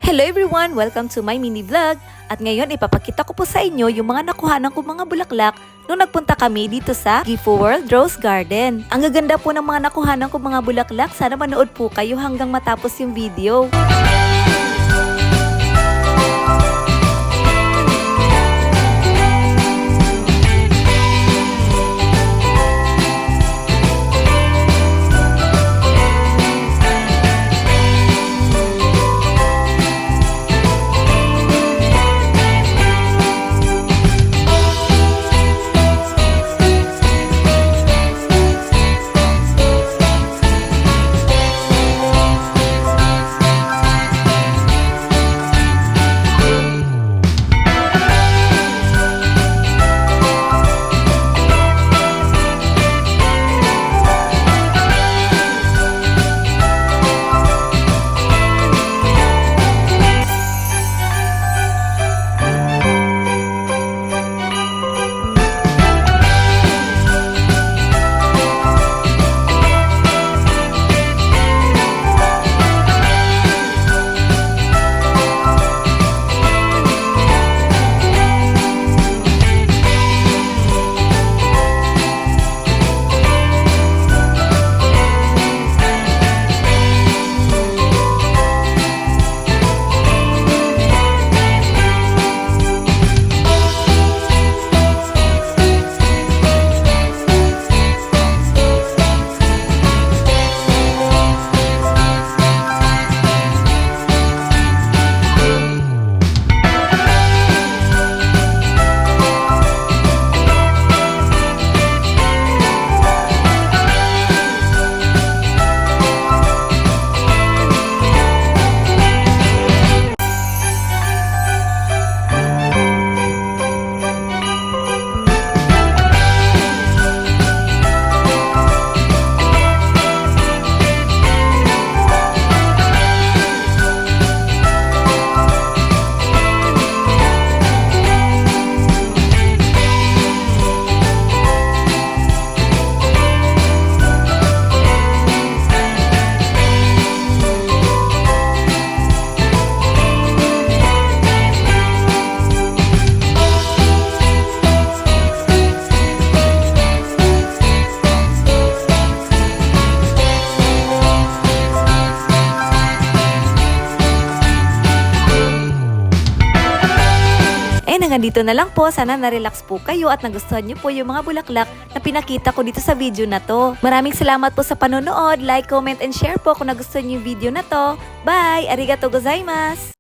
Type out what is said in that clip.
Hello everyone! Welcome to my mini vlog. At ngayon ipapakita ko po sa inyo yung mga nakuhanan ko mga bulaklak nung nagpunta kami dito sa Gifu World Rose Garden. Ang gaganda po ng mga nakuhanan ko mga bulaklak. Sana manood po kayo hanggang matapos yung video. Hanggang dito na lang po. Sana na-relax po kayo at nagustuhan nyo po yung mga bulaklak na pinakita ko dito sa video na to. Maraming salamat po sa panonood. Like, comment, and share po kung nagustuhan nyo yung video na to. Bye! Arigatou gozaimasu!